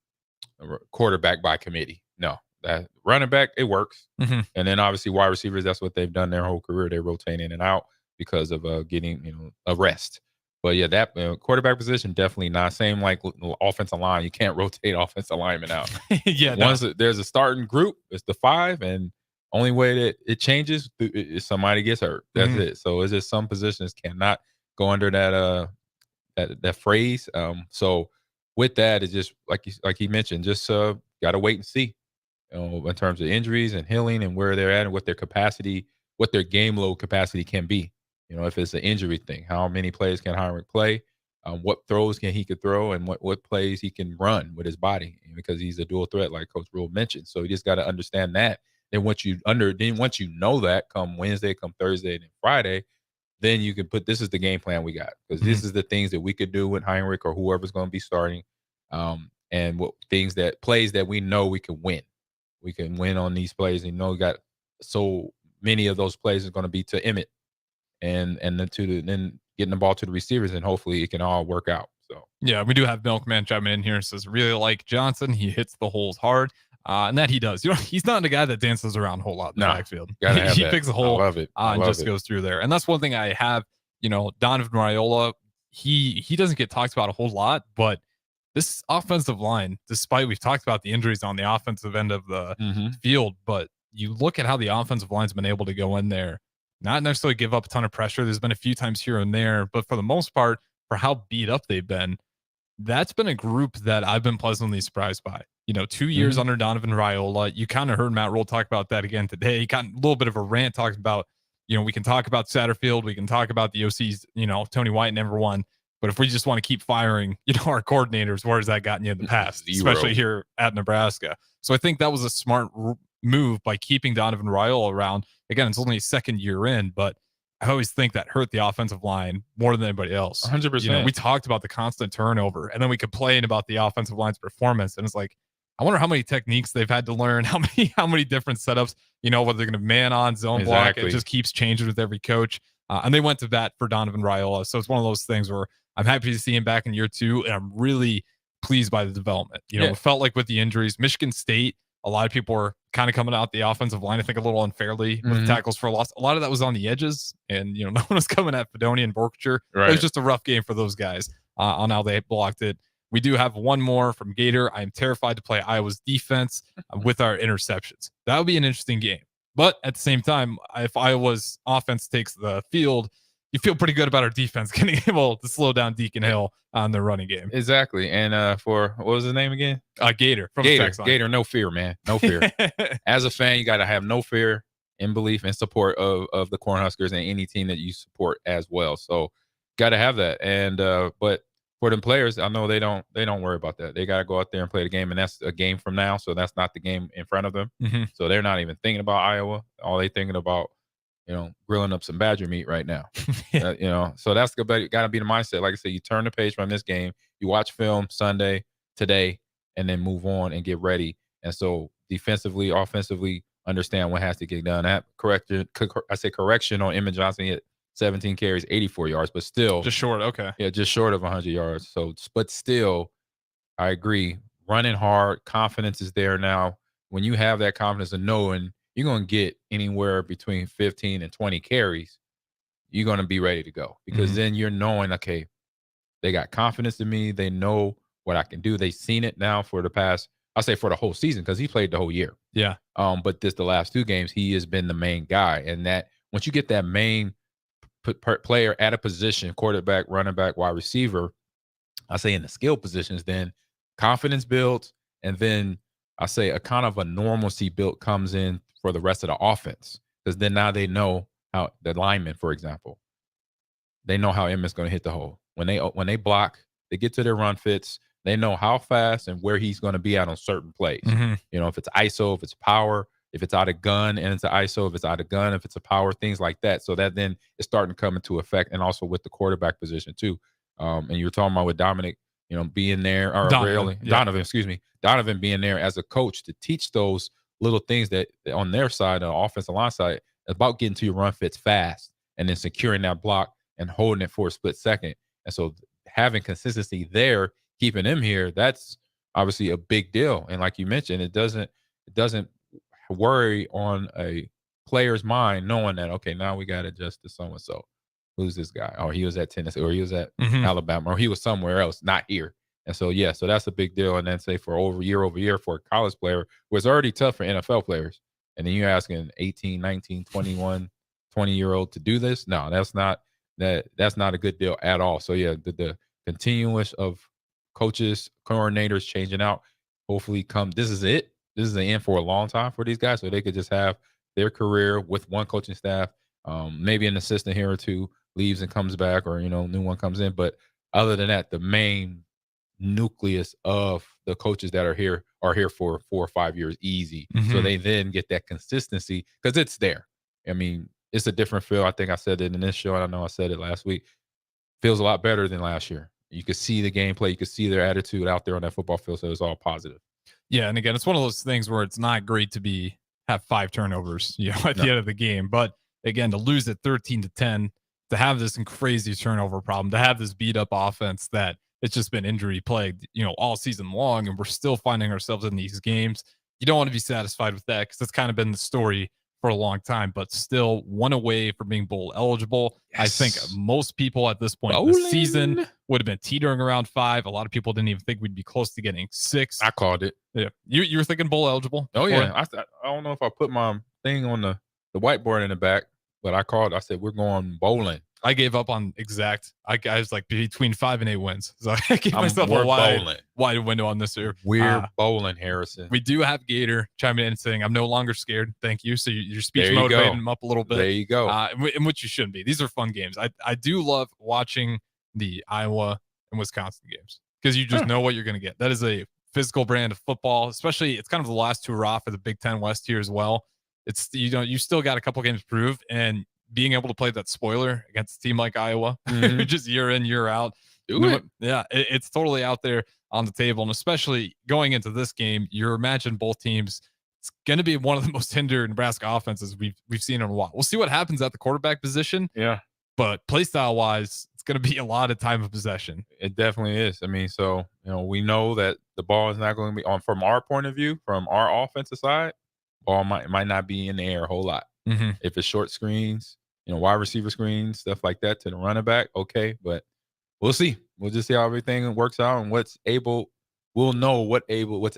quarterback by committee. No, that running back, it works, and then obviously wide receivers. That's what they've done their whole career. They rotate in and out because of getting a rest. But yeah, that quarterback position definitely not. Same like offensive line. You can't rotate offensive linemen out. Once there's a starting group, it's the 5, and only way that it changes is somebody gets hurt. That's it. So it's just some positions cannot go under that phrase. So with that, it's just like he mentioned, just got to wait and see, in terms of injuries and healing and where they're at and what their capacity, what their game load capacity can be. If it's an injury thing, how many plays can Heinrich play? what throws he could throw and what plays he can run with his body, because he's a dual threat, like Coach Rule mentioned. So you just got to understand that. Then once you know that, come Wednesday, come Thursday, and then Friday, then you can put, this is the game plan we got, because this is the things that we could do with Heinrich or whoever's going to be starting, and what plays that we know we can win. We can win on these plays. And we got so many of those plays are going to be to Emmett, and then getting the ball to the receivers, and hopefully it can all work out. So yeah, we do have Milkman chiming in here and says, really like Johnson. He hits the holes hard. And that he does. He's not a guy that dances around a whole lot in the backfield. He picks a hole. I love it. And just goes through there. And that's one thing I have, Donovan Raiola, he doesn't get talked about a whole lot, but this offensive line, despite we've talked about the injuries on the offensive end of the field, but you look at how the offensive line's been able to go in there, not necessarily give up a ton of pressure. There's been a few times here and there, but for the most part, for how beat up they've been, that's been a group that I've been pleasantly surprised by. 2 years under Donovan Raiola, you kind of heard Matt Rule talk about that again today. He got a little bit of a rant talking about, we can talk about Satterfield, we can talk about the OCs, Tony White and everyone, but if we just want to keep firing, our coordinators, where has that gotten you in the past, especially here at Nebraska? So I think that was a smart move by keeping Donovan Raiola around. Again, it's only his second year in, but I always think that hurt the offensive line more than anybody else. 100%. We talked about the constant turnover, and then we complain about the offensive line's performance. And it's like, I wonder how many techniques they've had to learn, how many different setups, whether they're going to man on, zone block. It just keeps changing with every coach. And they went to bat for Donovan Raiola. So it's one of those things where I'm happy to see him back in year 2, and I'm really pleased by the development. It felt like with the injuries, Michigan State, a lot of people were kind of coming out the offensive line, I think a little unfairly with tackles for a loss. A lot of that was on the edges, and no one was coming at Fedoni and Borkcher. Right. It was just a rough game for those guys on how they blocked it. We do have one more from Gator. I am terrified to play Iowa's defense with our interceptions. That would be an interesting game. But at the same time, if Iowa's offense takes the field, you feel pretty good about our defense getting able to slow down Deacon Hill on the running game. Exactly. And for, what was his name again? Gator. From Gator, no fear, man. No fear. As a fan, you got to have no fear and belief and support of the Cornhuskers and any team that you support as well. So got to have that. And but for them players, I know they don't worry about that. They got to go out there and play the game, and that's a game from now. So that's not the game in front of them. So they're not even thinking about Iowa. All they thinking about, grilling up some Badger meat right now. So that's got to be the mindset. Like I said, you turn the page from this game, you watch film Sunday, today, and then move on and get ready. And so defensively, offensively, understand what has to get done. That correction on Emmett Johnson. He had 17 carries, 84 yards, but still just short. Okay. Yeah, just short of 100 yards. So, but still, I agree. Running hard, confidence is there now. When you have that confidence of knowing you're going to get anywhere between 15 and 20 carries, you're going to be ready to go, because then you're knowing, okay, they got confidence in me. They know what I can do. They've seen it now for the past, I'll say for the whole season, because he played the whole year. Yeah. But the last 2 games, he has been the main guy. And that once you get that main player at a position, quarterback, running back, wide receiver, I say in the skill positions, then confidence builds. And then I say a kind of a normalcy built comes in for the rest of the offense, because then now they know how the linemen, for example, they know how Emmett's going to hit the hole. When they block, they get to their run fits. They know how fast and where he's going to be at on certain plays. If it's ISO, if it's power, if it's out of gun and it's an ISO, if it's out of gun, if it's a power, things like that. So that then it's starting to come into effect, and also with the quarterback position too. And you were talking about with Dominic, being there, or Donovan being there as a coach to teach those little things that on their side, on the offensive line side, about getting to your run fits fast and then securing that block and holding it for a split second. And so having consistency there, keeping him here, that's obviously a big deal. And like you mentioned, it doesn't worry on a player's mind knowing that, okay, now we got to adjust to so-and-so. Who's this guy? Or he was at Tennessee, or he was at Alabama, or he was somewhere else, not here. And so, yeah, so that's a big deal. And then say for over year for a college player, was already tough for NFL players. And then you're asking 18, 19, 21, 20-year-old to do this? No, that's not a good deal at all. So, yeah, the continuous of coaches, coordinators changing out, hopefully this is it. This is the end for a long time for these guys, so they could just have their career with one coaching staff. Maybe an assistant here or two leaves and comes back, or new one comes in. But other than that, the main nucleus of the coaches that are here for 4 or 5 years easy. So they then get that consistency because it's there. I mean, it's a different feel. I think I said it in this show, and I know I said it last week. Feels a lot better than last year. You could see the gameplay. You could see their attitude out there on that football field. So it's all positive. Yeah, and again, it's one of those things where it's not great to have 5 turnovers, at the end of the game. But again, to lose at 13-10, to have this crazy turnover problem, to have this beat up offense that it's just been injury plagued, all season long, and we're still finding ourselves in these games. You don't want to be satisfied with that because that's kind of been the story for a long time, but still one away from being bowl eligible. Yes. I think most people at this point in the season would have been teetering around 5. A lot of people didn't even think we'd be close to getting 6. I called it. Yeah, you were thinking bowl eligible? Oh yeah, I don't know if I put my thing on the whiteboard in the back, but I said we're going bowling. I gave up on exact. I was like between 5 and 8 wins, so I gave myself a wide window on this year. We're bowling, Harrison. We do have Gator chiming in and saying, "I'm no longer scared." Thank you. So your speech motivated him up a little bit. There you go. In which you shouldn't be. These are fun games. I do love watching the Iowa and Wisconsin games because you just know what you're going to get. That is a physical brand of football. Especially, it's kind of the last hurrah for the Big Ten West here as well. It's you still got a couple games to prove, and being able to play that spoiler against a team like Iowa, just year in, year out. Yeah, it's totally out there on the table. And especially going into this game, you imagine both teams, it's going to be one of the most hindered Nebraska offenses we've seen in a while. We'll see what happens at the quarterback position. Yeah. But play style wise, it's going to be a lot of time of possession. It definitely is. I mean, so, we know that the ball is not going to be on from our point of view, from our offensive side, ball might not be in the air a whole lot. If it's short screens, wide receiver screens, stuff like that to the running back. Okay. But we'll see. We'll just see how everything works out and we'll know what's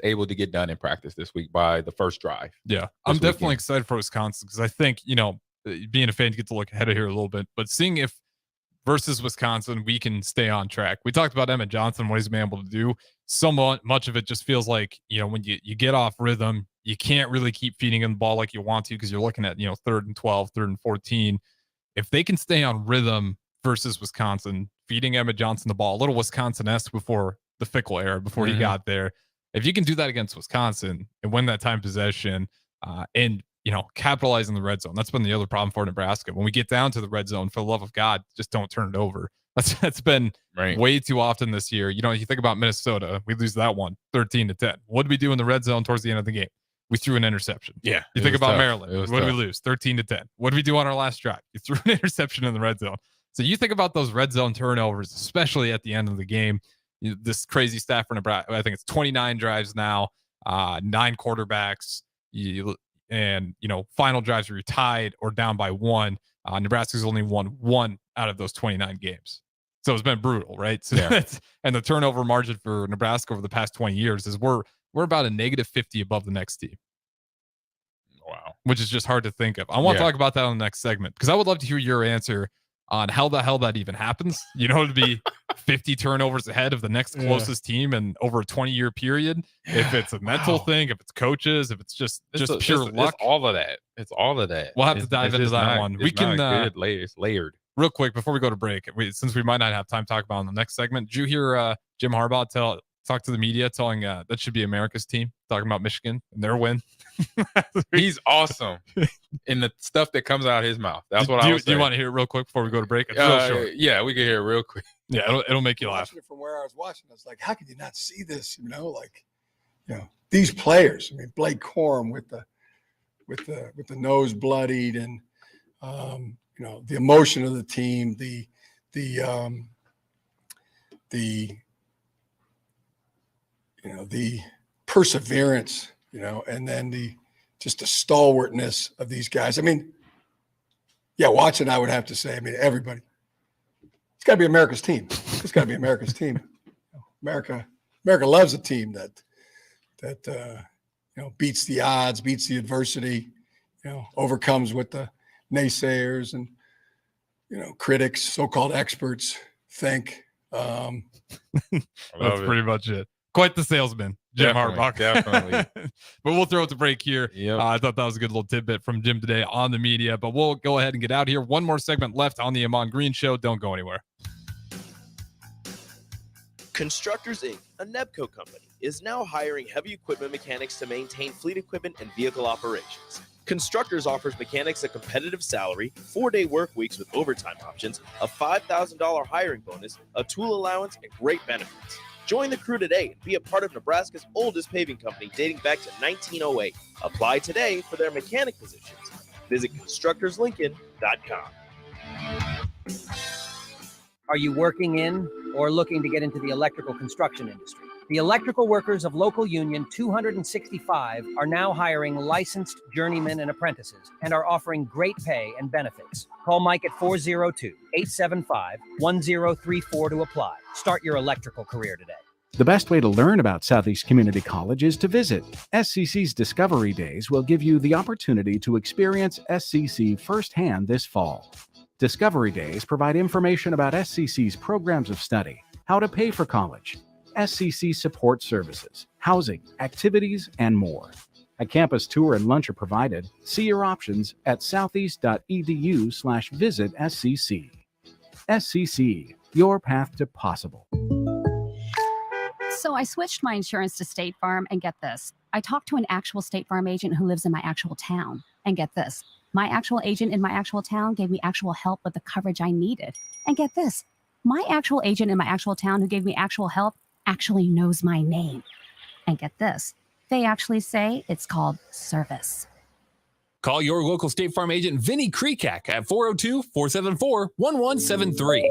able to get done in practice this week by the first drive. Yeah. I'm definitely excited for Wisconsin because I think, being a fan, you get to look ahead of here a little bit, but seeing if versus Wisconsin, we can stay on track. We talked about Emmett Johnson, what he's been able to do. So much of it just feels like, when you get off rhythm, you can't really keep feeding him the ball like you want to because you're looking at, 3rd and 12, 3rd and 14. If they can stay on rhythm versus Wisconsin, feeding Emmett Johnson the ball, a little Wisconsin-esque before the Fickle era, before he got there. If you can do that against Wisconsin and win that time possession and, capitalize in the red zone, that's been the other problem for Nebraska. When we get down to the red zone, for the love of God, just don't turn it over. That's been way too often this year. You think about Minnesota, we lose that one 13-10. What did we do in the red zone towards the end of the game? We threw an interception. Yeah. You think about Maryland. What did we lose? 13-10. What did we do on our last drive? You threw an interception in the red zone. So you think about those red zone turnovers, especially at the end of the game. This crazy stat for Nebraska, I think it's 29 drives now, 9 quarterbacks, and final drives where you're tied or down by 1. Nebraska's only won 1 out of those 29 games. So it's been brutal, right? So and the turnover margin for Nebraska over the past 20 years is we're about a -50 above the next team. Wow. Which is just hard to think of. I want to talk about that on the next segment because I would love to hear your answer on how the hell that even happens. To be 50 turnovers ahead of the next closest team and over a 20-year period. If it's a mental thing, if it's coaches, if it's just pure luck. It's all of that. It's all of that. We'll have to dive into that one. We can it's layered. Real quick before we go to break, since we might not have time to talk about it in the next segment, did you hear Jim Harbaugh talk to the media telling that should be America's team, talking about Michigan and their win? He's awesome in the stuff that comes out of his mouth. That's what I was saying. Do you want to hear it real quick before we go to break? It's real short. Yeah, we can hear it real quick. Yeah, it'll make you laugh. From where I was watching, I was like, how could you not see this? These players. I mean, Blake Corum with the nose bloodied and the emotion of the team, the perseverance, and then the stalwartness of these guys. I mean, watching, I would have to say, everybody, it's got to be America's team. It's got to be America's team. America loves a team that beats the odds, beats the adversity, overcomes what the naysayers and, critics, so-called experts think. That's pretty much it. Quite the salesman, Jim Harbaugh. Definitely. But we'll throw it to break here. Yep. I thought that was a good little tidbit from Jim today on the media, but we'll go ahead and get out here. One more segment left on the Ahman Green Show. Don't go anywhere. Constructors Inc., a Nebco company, is now hiring heavy equipment mechanics to maintain fleet equipment and vehicle operations. Constructors offers mechanics a competitive salary, 4-day work weeks with overtime options, a $5,000 hiring bonus, a tool allowance, and great benefits. Join the crew today and be a part of Nebraska's oldest paving company dating back to 1908. Apply today for their mechanic positions. Visit constructorslincoln.com. Are you working in or looking to get into the electrical construction industry? The electrical workers of Local Union 265 are now hiring licensed journeymen and apprentices and are offering great pay and benefits. Call Mike at 402-875-1034 to apply. Start your electrical career today. The best way to learn about Southeast Community College is to visit. SCC's Discovery Days will give you the opportunity to experience SCC firsthand this fall. Discovery Days provide information about SCC's programs of study, how to pay for college, SCC support services, housing, activities, and more. A campus tour and lunch are provided. See your options at southeast.edu/visit SCC. SCC, your path to possible. So I switched my insurance to State Farm, and get this. I talked to an actual State Farm agent who lives in my actual town. And get this. My actual agent in my actual town gave me actual help with the coverage I needed. And get this. My actual agent in my actual town who gave me actual help actually knows my name. And get this. They actually say it's called service. Call your local State Farm agent, Vinny Kreekak, at 402-474-1173.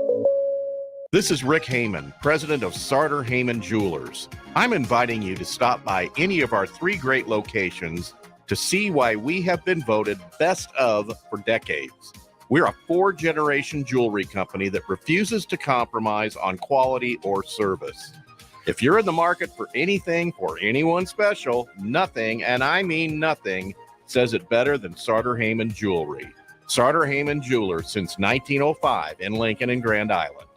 This is Rick Heyman, president of Sartor Heyman Jewelers. I'm inviting you to stop by any of our 3 great locations to see why we have been voted best of for decades. We're a 4-generation jewelry company that refuses to compromise on quality or service. If you're in the market for anything for anyone special, nothing, and I mean nothing, says it better than Sartor Heyman Jewelry. Sartor Heyman Jewelers since 1905 in Lincoln and Grand Island.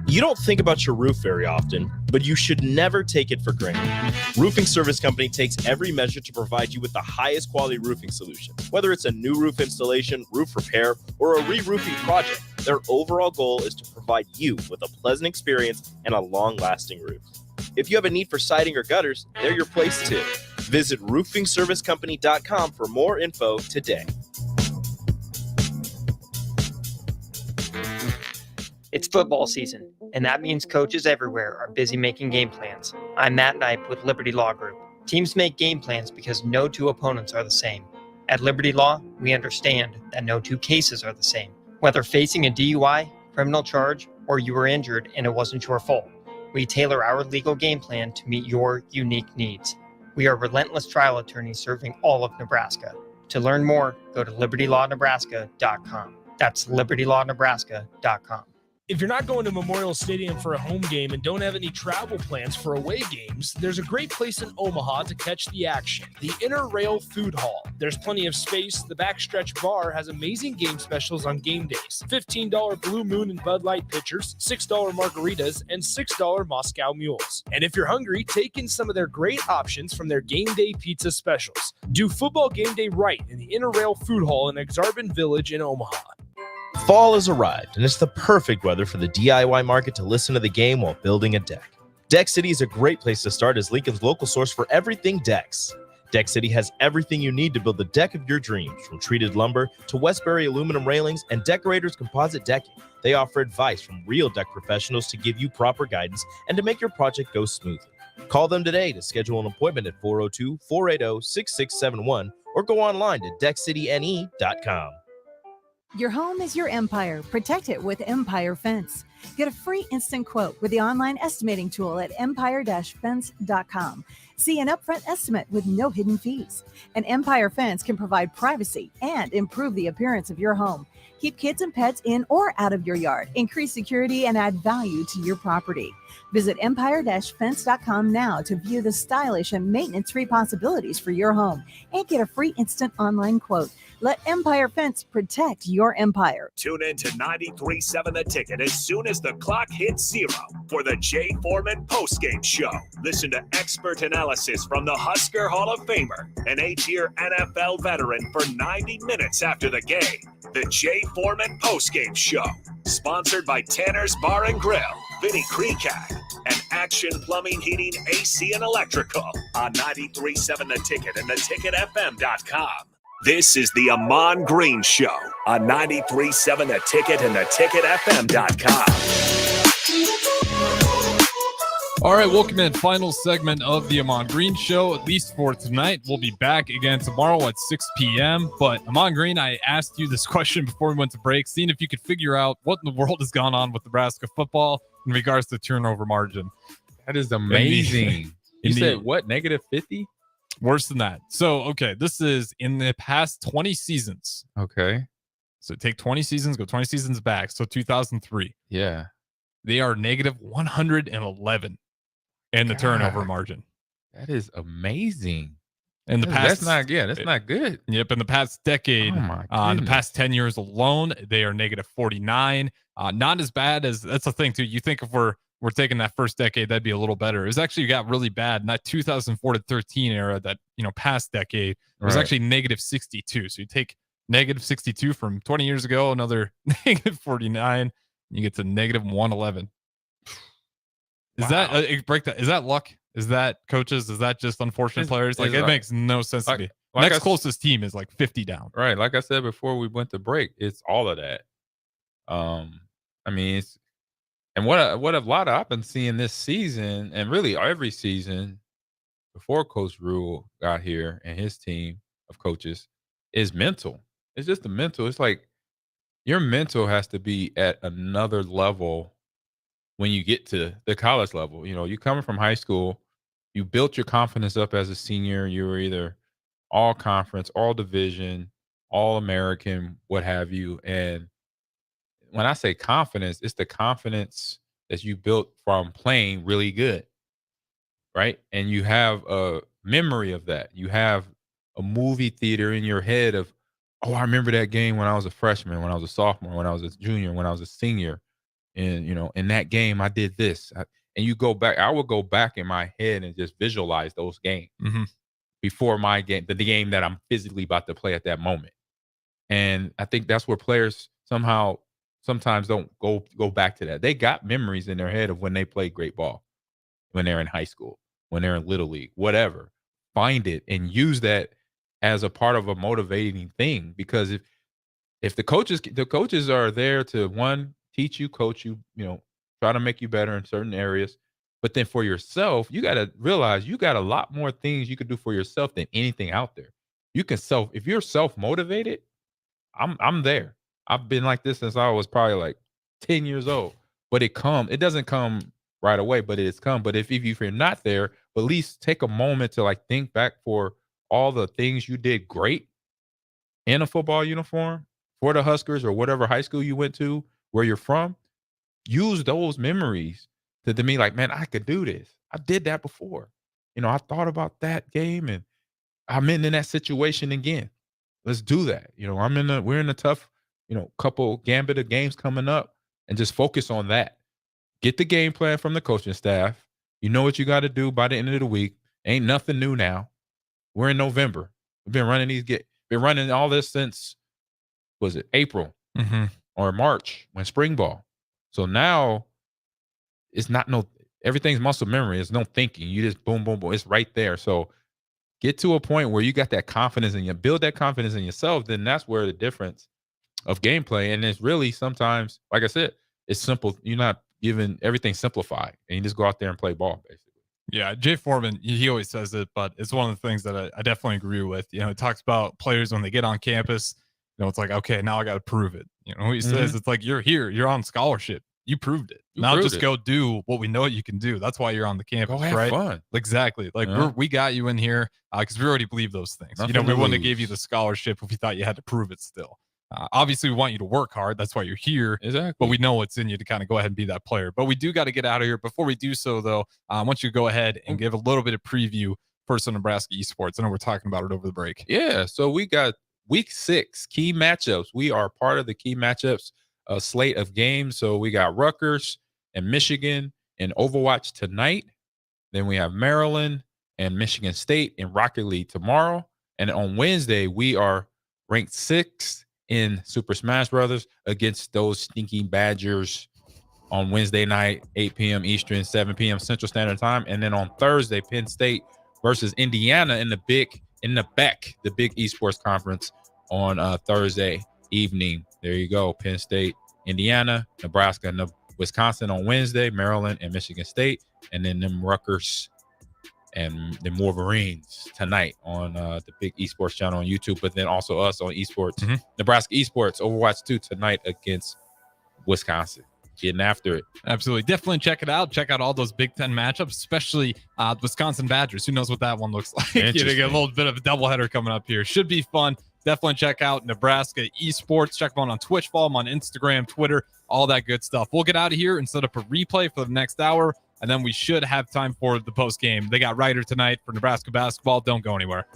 You don't think about your roof very often, but you should never take it for granted. Roofing Service Company takes every measure to provide you with the highest quality roofing solution. Whether it's a new roof installation, roof repair, or a re-roofing project, their overall goal is to provide you with a pleasant experience and a long-lasting roof. If you have a need for siding or gutters, they're your place too. Visit roofingservicecompany.com for more info today. It's football season, and that means coaches everywhere are busy making game plans. I'm Matt Knipe with Liberty Law Group. Teams make game plans because no 2 opponents are the same. At Liberty Law, we understand that no 2 cases are the same. Whether facing a DUI, criminal charge, or you were injured and it wasn't your fault, we tailor our legal game plan to meet your unique needs. We are relentless trial attorneys serving all of Nebraska. To learn more, go to libertylawnebraska.com. That's libertylawnebraska.com. If you're not going to Memorial Stadium for a home game and don't have any travel plans for away games, there's a great place in Omaha to catch the action, the Inner Rail Food Hall. There's plenty of space. The Backstretch Bar has amazing game specials on game days. $15 Blue Moon and Bud Light pitchers, $6 margaritas, and $6 Moscow Mules. And if you're hungry, take in some of their great options from their game day pizza specials. Do football game day right in the Inner Rail Food Hall in Exarban Village in Omaha. Fall has arrived, and it's the perfect weather for the DIY market to listen to the game while building a deck. Deck City is a great place to start as Lincoln's local source for everything decks. Deck City has everything you need to build the deck of your dreams, from treated lumber to Westbury aluminum railings and Decorators composite decking. They offer advice from real deck professionals to give you proper guidance and to make your project go smoothly. Call them today to schedule an appointment at 402-480-6671 or go online to deckcityne.com. Your home is your empire. Protect it with Empire Fence. Get a free instant quote with the online estimating tool at empire-fence.com. See an upfront estimate with no hidden fees. An Empire Fence can provide privacy and improve the appearance of your home. Keep kids and pets in or out of your yard. Increase security and add value to your property. Visit empire-fence.com now to view the stylish and maintenance-free possibilities for your home and get a free instant online quote Let Empire Fence protect your empire. Tune in to 93.7 The Ticket as soon as the clock hits 0 for the Jay Foreman postgame show. Listen to expert analysis from the Husker Hall of Famer, an 8-year NFL veteran for 90 minutes after the game. The Jay Foreman postgame show, sponsored by Tanner's Bar and Grill, Vinny Kreekak, and Action Plumbing, Heating, AC, and Electrical on 93.7 The Ticket and theticketfm.com. This is the Ahman Green Show on 93.7 The Ticket and theticketfm.com. All right, welcome in. Final segment of the Ahman Green Show, at least for tonight. We'll be back again tomorrow at 6 p.m. But Ahman Green, I asked you this question before we went to break, seeing if you could figure out what in the world has gone on with Nebraska football in regards to turnover margin. That is amazing. You said what, negative 50? Worse than that. So, okay, this is in the past 20 seasons. Okay. So take 20 seasons, go 20 seasons back. So 2003. Yeah. They are negative 111 in the turnover margin. That is amazing. In the past, that's not good. Yep. In the past decade, Oh my in the past 10 years alone, they are negative 49. Not as bad as, that's the thing too. You think if we're taking that first decade, that'd be a little better. It was actually got really bad in that 2004 to 13 era, that, past decade, it was actually negative 62. So you take negative 62 from 20 years ago, another negative 49, you get to negative 111. Is that is that luck? Is that coaches? Is that just unfortunate players? Like, it makes no sense to me. Next closest team is like 50 down. Right. Like I said before we went to break, it's all of that. I mean, it's, and what a lot of I've been seeing this season, and really every season before Coach Rule got here and his team of coaches, is mental. It's just the mental. It's like your mental has to be at another level when you get to the college level. You coming from high school, you built your confidence up as a senior. You were either all conference, all division, all American, what have you. And when I say confidence, it's the confidence that you built from playing really good, right? And you have a memory of that. You have a movie theater in your head of, oh, I remember that game when I was a freshman, when I was a sophomore, when I was a junior, when I was a senior. And, in that game, I did this. And you go back. I would go back in my head and just visualize those games before my game, the game that I'm physically about to play at that moment. And I think that's where players sometimes don't go back to that. They got memories in their head of when they played great ball, when they're in high school, when they're in little league, whatever. Find it and use that as a part of a motivating thing. Because if the coaches are there to, one, teach you, coach you, try to make you better in certain areas. But then for yourself, you got to realize you got a lot more things you can do for yourself than anything out there. You can if you're self-motivated, I'm there. I've been like this since I was probably like 10 years old. But it doesn't come right away, but it's come. But if you're not there, at least take a moment to like think back for all the things you did great in a football uniform for the Huskers or whatever high school you went to, where you're from. Use those memories to me, like, man, I could do this. I did that before. I thought about that game and I'm in that situation again. Let's do that. We're in a tough, couple gambit of games coming up, and just focus on that. Get the game plan from the coaching staff. You know what you got to do by the end of the week. Ain't nothing new now. We're in November. We've been running all this since, was it April or March when spring ball. So now it's not everything's muscle memory. It's no thinking. You just boom, boom, boom. It's right there. So get to a point where you got that confidence and you build that confidence in yourself. Then that's where the difference of gameplay. And it's really sometimes, like I said, it's simple. You're not giving everything simplified, and you just go out there and play ball, basically. Yeah, Jay Foreman, he always says it, but it's one of the things that I definitely agree with. He talks about players when they get on campus, it's like, okay, now I got to prove it. He says it's like, you're here, you're on scholarship. You proved it. Now just go do what we know you can do. That's why you're on the campus, go have right? Fun. Exactly. Like we got you in here because we already believe those things. We wouldn't have gave you the scholarship if we thought you had to prove it still. Obviously, we want you to work hard. That's why you're here. Exactly. But we know what's in you to kind of go ahead and be that player. But we do got to get out of here. Before we do so, though, I want you to go ahead and give a little bit of preview for some Nebraska esports. I know we're talking about it over the break. Yeah. So we got week 6 key matchups. We are part of the key matchups slate of games. So we got Rutgers and Michigan in Overwatch tonight. Then we have Maryland and Michigan State in Rocket League tomorrow. And on Wednesday, we are ranked 6th in Super Smash Brothers against those stinky Badgers on Wednesday night, 8 p.m. Eastern, 7 p.m. Central Standard Time. And then on Thursday, Penn State versus Indiana in the big esports conference on Thursday evening. There you go. Penn State, Indiana, Nebraska, and Wisconsin on Wednesday, Maryland and Michigan State, and then them Rutgers and the Wolverines tonight on the big esports channel on YouTube, but then also us on esports, Nebraska esports, Overwatch 2 tonight against Wisconsin. Getting after it. Absolutely. Definitely check it out. Check out all those Big Ten matchups, especially Wisconsin Badgers. Who knows what that one looks like? You get a little bit of a doubleheader coming up here. Should be fun. Definitely check out Nebraska esports. Check them out on Twitch, follow them on Instagram, Twitter, all that good stuff. We'll get out of here and set up a replay for the next hour, and then we should have time for the post game. They got Ryder tonight for Nebraska basketball. Don't go anywhere.